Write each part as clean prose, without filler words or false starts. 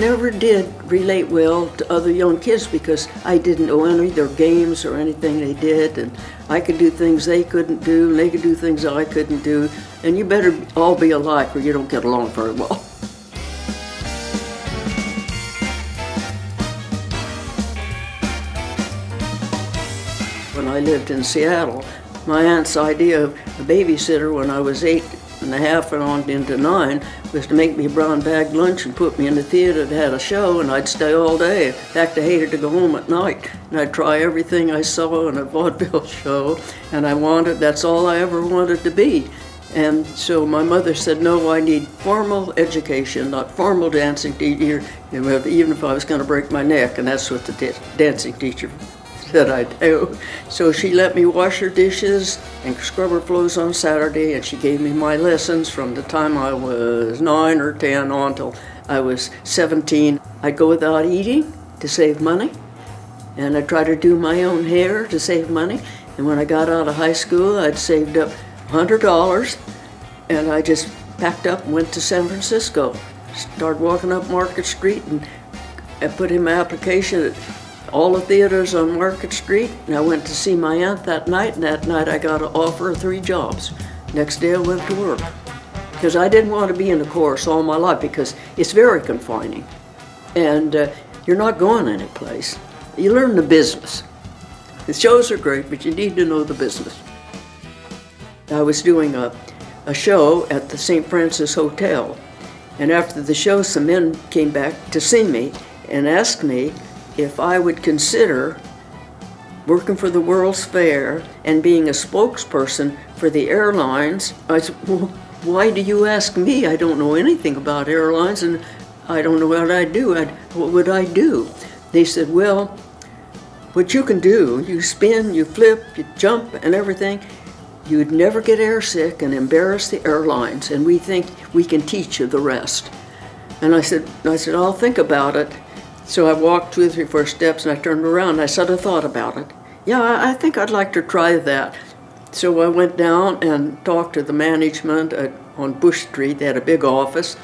Never did relate well to other young kids because I didn't know any of their games or anything they did, and I could do things they couldn't do, and they could do things I couldn't do, and you better all be alike or you don't get along very well. When I lived in Seattle, my aunt's idea of a babysitter when I was 8 and a half and on into 9 was to make me a brown bag lunch and put me in the theater that had a show, and I'd stay all day. In fact, I hated to go home at night, and I'd try everything I saw in a vaudeville show, and that's all I ever wanted to be. And so my mother said, no, I need formal education, not formal dancing teacher, even if I was going to break my neck, and that's what the dancing teacher said I do. So she let me wash her dishes and scrub her floors on Saturday, and she gave me my lessons from the time I was 9 or 10 on till I was 17. I'd go without eating to save money, and I'd try to do my own hair to save money. And when I got out of high school, I'd saved up $100, and I just packed up and went to San Francisco. Started walking up Market Street, and I put in my application at all the theaters on Market Street, and I went to see my aunt that night, and that night I got an offer of 3 jobs. Next day I went to work, because I didn't want to be in the chorus all my life, because it's very confining, and you're not going anyplace. You learn the business. The shows are great, but you need to know the business. I was doing a show at the St. Francis Hotel, and after the show some men came back to see me and asked me if I would consider working for the World's Fair and being a spokesperson for the airlines. I said, well, why do you ask me? I don't know anything about airlines, and I don't know what I'd do. What would I do? They said, well, what you can do, you spin, you flip, you jump and everything, you'd never get airsick and embarrass the airlines, and we think we can teach you the rest. And I said, I'll think about it. So I walked 2 or 3 or 4 steps, and I turned around, and I sort of thought about it. Yeah, I think I'd like to try that. So I went down and talked to the management on Bush Street. They had a big office.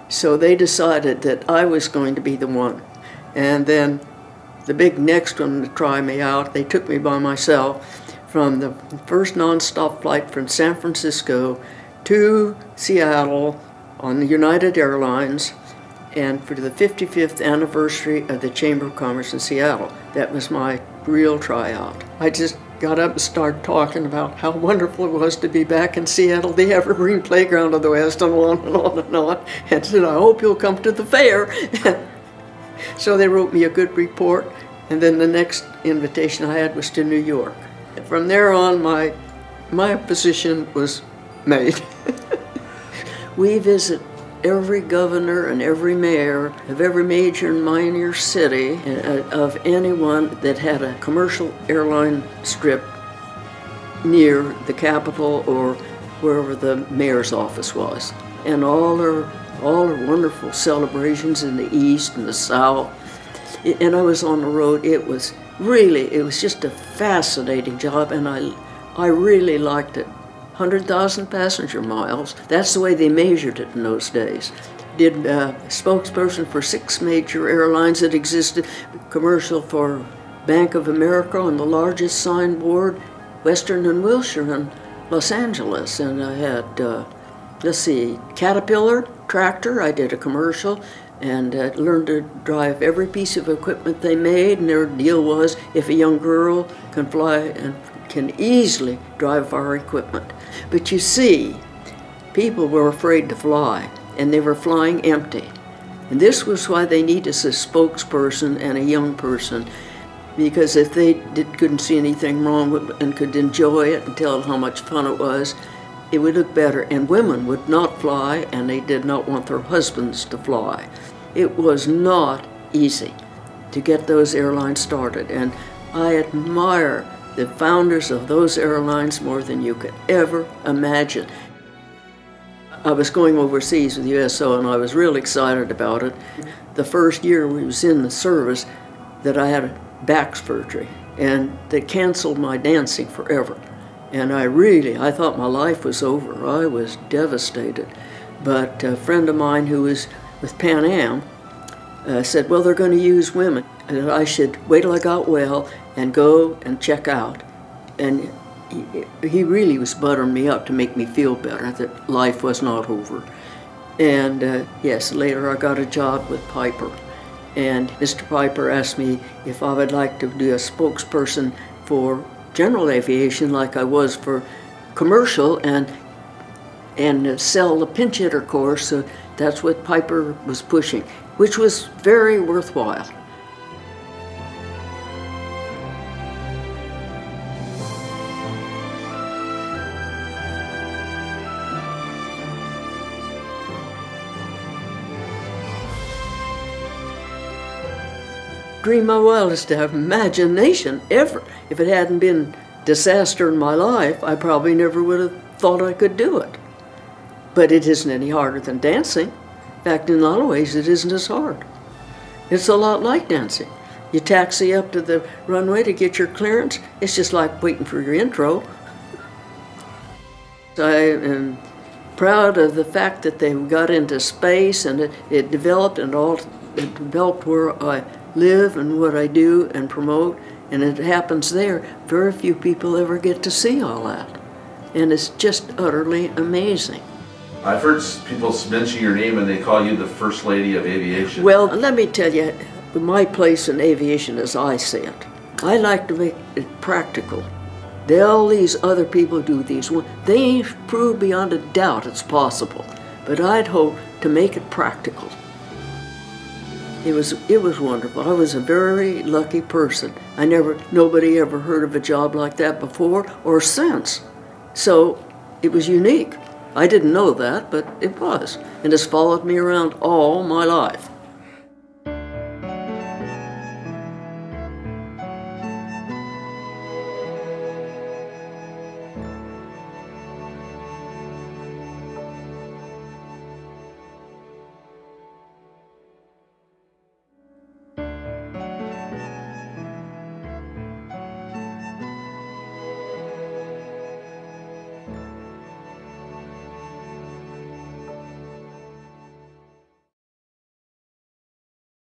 So they decided that I was going to be the one. And then the big next one to try me out, they took me by myself from the first nonstop flight from San Francisco to Seattle on the United Airlines, and for the 55th anniversary of the Chamber of Commerce in Seattle. That was my real tryout. I just got up and started talking about how wonderful it was to be back in Seattle, the evergreen playground of the West, and on and on and on, and said, I hope you'll come to the fair. So they wrote me a good report, and then the next invitation I had was to New York. And from there on, my position was made. We visit every governor and every mayor of every major and minor city, of anyone that had a commercial airline strip near the Capitol or wherever the mayor's office was. And all are wonderful celebrations in the East and the South. And I was on the road. It was just a fascinating job, and I really liked it. 100,000 passenger miles. That's the way they measured it in those days. Did a spokesperson for 6 major airlines that existed, commercial for Bank of America on the largest signboard, Western and Wilshire in Los Angeles. And I had, let's see, Caterpillar tractor. I did a commercial and learned to drive every piece of equipment they made. And their deal was, if a young girl can fly and can easily drive our equipment. But you see, people were afraid to fly, and they were flying empty. And this was why they needed a spokesperson and a young person, because if they couldn't see anything wrong with it and could enjoy it and tell how much fun it was, it would look better. And women would not fly, and they did not want their husbands to fly. It was not easy to get those airlines started, and I admire the founders of those airlines more than you could ever imagine. I was going overseas with USO, and I was real excited about it. The first year we was in the service that I had back surgery, and they canceled my dancing forever. And I thought my life was over. I was devastated. But a friend of mine who was with Pan Am said, well, they're going to use women, and that I should wait till I got well and go and check out. And he really was buttering me up to make me feel better, that life was not over. And yes, later I got a job with Piper. And Mr. Piper asked me if I would like to be a spokesperson for general aviation like I was for commercial, and sell the pinch hitter course. So that's what Piper was pushing, which was very worthwhile. Dream my wildest to have imagination ever. If it hadn't been disaster in my life, I probably never would have thought I could do it. But it isn't any harder than dancing. In fact, in a lot of ways, it isn't as hard. It's a lot like dancing. You taxi up to the runway to get your clearance. It's just like waiting for your intro. I am proud of the fact that they got into space, and it developed, and it developed where I live and what I do and promote, and it happens there. Very few people ever get to see all that, and it's just utterly amazing. I've heard people mention your name and they call you the First Lady of Aviation. Well, let me tell you, my place in aviation as I see it, I like to make it practical. All these other people do these. They prove beyond a doubt it's possible, but I'd hope to make it practical. It was wonderful. I was a very lucky person. Nobody ever heard of a job like that before or since. So it was unique. I didn't know that, but it was. And it's followed me around all my life.